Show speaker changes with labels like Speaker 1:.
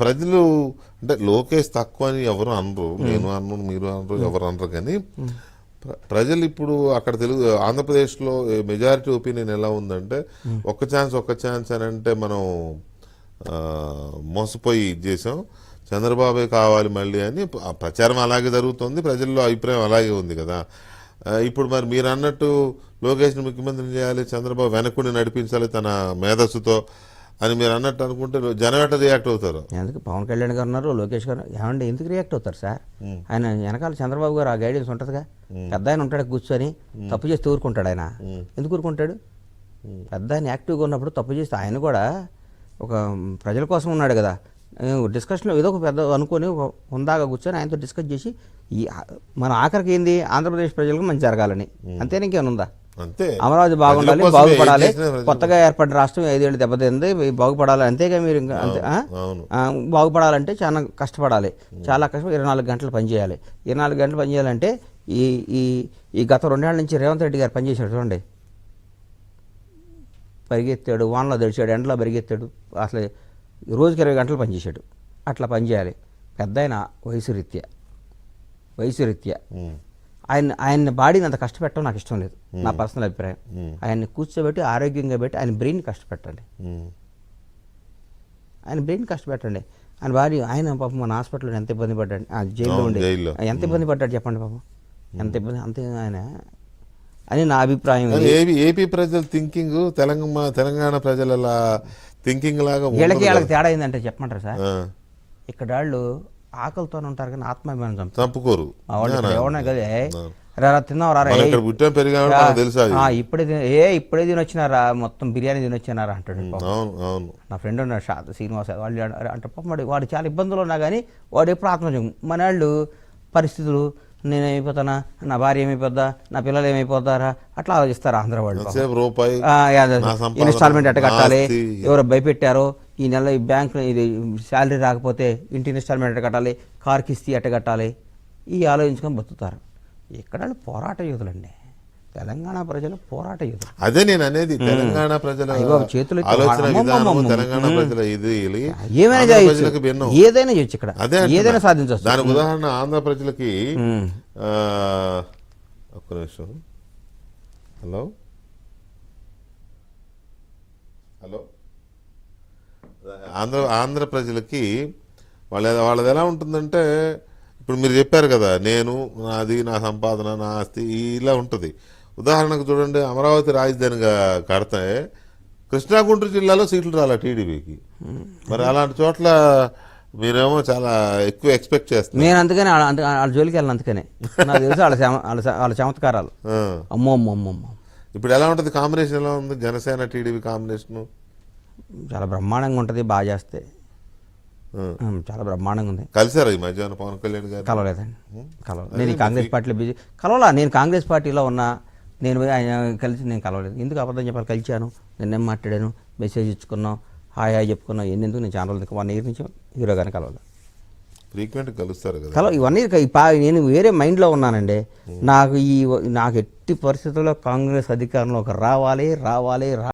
Speaker 1: ప్రజలు అంటే లోకేష్ తక్కువ అని ఎవరు అనరు, నేను అన్ను, మీరు అనరు, ఎవరు అనరు. కానీ ప్రజలు ఇప్పుడు అక్కడ ఆంధ్రప్రదేశ్లో మెజారిటీ ఒపీనియన్ ఎలా ఉందంటే ఒక్క ఛాన్స్ అని అంటే మనం మోసపోయి చేసాం, చంద్రబాబే కావాలి మళ్ళీ అని ప్రచారం అలాగే జరుగుతుంది, ప్రజల్లో అభిప్రాయం అలాగే ఉంది కదా. ఇప్పుడు మరి మీరు అన్నట్టు లోకేష్ని ముఖ్యమంత్రిని చేయాలి, చంద్రబాబు వెనక్కుని నడిపించాలి తన మేధస్సుతో అని మీరు అన్నట్టు అనుకుంటే జనం ఎట్లా రియాక్ట్ అవుతారు?
Speaker 2: ఎందుకు పవన్ కళ్యాణ్ గారు ఉన్నారు, లోకేష్ గారు, ఏమంటే ఎందుకు రియాక్ట్ అవుతారు సార్? ఆయన వెనకాల చంద్రబాబు గారు ఆ గైడెన్స్ ఉంటుందిగా. పెద్ద ఆయన ఉంటాడు కూర్చొని, తప్పు చేస్తే ఊరుకుంటాడు ఆయన? ఎందుకు ఊరుకుంటాడు? పెద్ద ఆయన యాక్టివ్గా ఉన్నప్పుడు తప్పు చేస్తే ఆయన కూడా ఒక ప్రజల కోసం ఉన్నాడు కదా. డిస్కషన్లో ఏదో ఒక పెద్ద అనుకొని హుందాగా కూర్చొని ఆయనతో డిస్కస్ చేసి మన ఆఖరికి ఏంది ఆంధ్రప్రదేశ్ ప్రజలకు మంచి జరగాలని, అంతేనా? ఇంకేమైనా ఉందా? అమరావతి బాగుండాలి, బాగుపడాలి, కొత్తగా ఏర్పడిన రాష్ట్రం 5 ఏళ్ళు దెబ్బతింది, బాగుపడాలి, అంతేగా. మీరు ఇంకా అంతే బాగుపడాలంటే చాలా కష్టపడాలి, చాలా కష్టం. 24 గంటలు పనిచేయాలి. 24 గంటలు పనిచేయాలంటే ఈ గత 2 ఏళ్ల నుంచి రేవంత్ రెడ్డి గారు పనిచేశాడు చూడండి. పరిగెత్తాడు, వానలో తెడిచాడు, ఎండలో పరిగెత్తాడు, అసలు రోజుకి 20 గంటలు పనిచేశాడు. అట్లా పనిచేయాలి. పెద్ద ఆయన వయసు రీత్యా ఆయన బాడీని అంత కష్టపెట్టడం నాకు ఇష్టం లేదు, నా పర్సనల్ అభిప్రాయం. ఆయన్ని కూర్చోబెట్టి ఆరోగ్యంగా పెట్టి ఆయన బ్రెయిన్ కష్టపెట్టండి, ఆయన బాడీ. ఆయన పాపం మన హాస్పిటల్లో ఎంత ఇబ్బంది పడ్డాడు, జైల్లో ఉండి ఎంత ఇబ్బంది పడ్డాడు చెప్పండి పాపం, ఎంత ఇబ్బంది. అంతే ఆయన అని నా అభిప్రాయం.
Speaker 1: ఏపీ ప్రజల థింకింగ్ తెలంగాణ ప్రజల థింకింగ్ లాగా
Speaker 2: వీళ్ళకి తేడా అయిందంటే చెప్పమంటారు సార్? ఇక్కడ వాళ్ళు ఆకలితో ఉంటారు కానీ ఆత్మాభిమానం చంపుకోరు. ఎవరన్నా కదా తిన్నావు ఇప్పుడే తినొచ్చినారా, మొత్తం బిర్యానీ తినొచ్చినారా అంటాడు. నా ఫ్రెండ్ ఉన్నాడు శ్రీనివాస్, వాళ్ళు అంటే పాపం వాడు చాలా ఇబ్బందులు ఉన్నా కానీ వాడు ఎప్పుడు ఆత్మహత్య. మన వాళ్ళు పరిస్థితులు, నేనేమైపోతానా, నా భార్య ఏమైపోద్దా, నా పిల్లలు ఏమైపోతారా, అట్లా ఆలోచిస్తారు ఆంధ్ర వాళ్ళు. ఇన్స్టాల్మెంట్ ఎట్ట కట్టాలి, ఎవరో భయపెట్టారో, ఈ నెల ఈ బ్యాంకు ఇది శాలరీ రాకపోతే ఇంటి ఇన్స్టాల్మెంట్ ఎట్ట కట్టాలి, కార్ కిస్తీ ఎట్ట కట్టాలి, ఈ ఆలోచించుకొని బతుకుతారు. ఇక్కడ పోరాట యోధులండి, తెలంగాణ ప్రజలు పోరాట యోధులు.
Speaker 1: అదే నేను అనేది, తెలంగాణ ప్రజల
Speaker 2: చేతులు ఏదైనా చేయొచ్చు ఇక్కడ, ఏదైనా సాధించవచ్చు.
Speaker 1: దానికి ఉదాహరణ ఆంధ్ర ప్రజలకి ఒక్క నిమిషం. హలో ఆంధ్ర ప్రజలకి వాళ్ళది ఎలా ఉంటుందంటే, ఇప్పుడు మీరు చెప్పారు కదా, నా సంపాదన, నా ఆస్తి ఇలా ఉంటుంది. ఉదాహరణకు చూడండి, అమరావతి రాజధానిగా కడితే కృష్ణా గుంటూరు జిల్లాలో సీట్లు రాలా టీడీపీకి. మరి అలాంటి చోట్ల మీరేమో చాలా ఎక్కువ ఎక్స్పెక్ట్ చేస్తారు.
Speaker 2: నేను అందుకని వాళ్ళ జోలికి వెళ్ళను, అందుకనే నాకు తెలుసు వాళ్ళ చమత్కారాలు. అమ్మో.
Speaker 1: ఇప్పుడు ఎలా ఉంటుంది కాంబినేషన్, ఎలా ఉంది జనసేన టీడీపీ కాంబినేషన్?
Speaker 2: చాలా బ్రహ్మాండంగా ఉంటుంది, బాగా చేస్తే చాలా బ్రహ్మాండంగా ఉంది.
Speaker 1: కలిసారా ఈ మధ్యాహ్నం పవన్ కళ్యాణ్ గారు?
Speaker 2: కలవలేదండి, నేను కాంగ్రెస్ పార్టీలో బిజీ. నేను కాంగ్రెస్ పార్టీలో ఉన్నా, ఆయన నేను కలవలేదు. ఎందుకు అబద్ధం చెప్పాలి? కలిశాను, నిన్నేం మాట్లాడాను, మెసేజ్ ఇచ్చుకున్నాం, హాయ్ చెప్పుకున్నాం. ఎందుకు నేను ఛానల్ 1 ఇయర్ నుంచి హీరో గారిని కలవలేదు.
Speaker 1: ఫ్రీక్వెంట్ కలుస్తారు కదా?
Speaker 2: 1 ఇయర్ నేను వేరే మైండ్లో ఉన్నానండి. నాకు ఎట్టి పరిస్థితుల్లో కాంగ్రెస్ అధికారంలోకి రావాలి.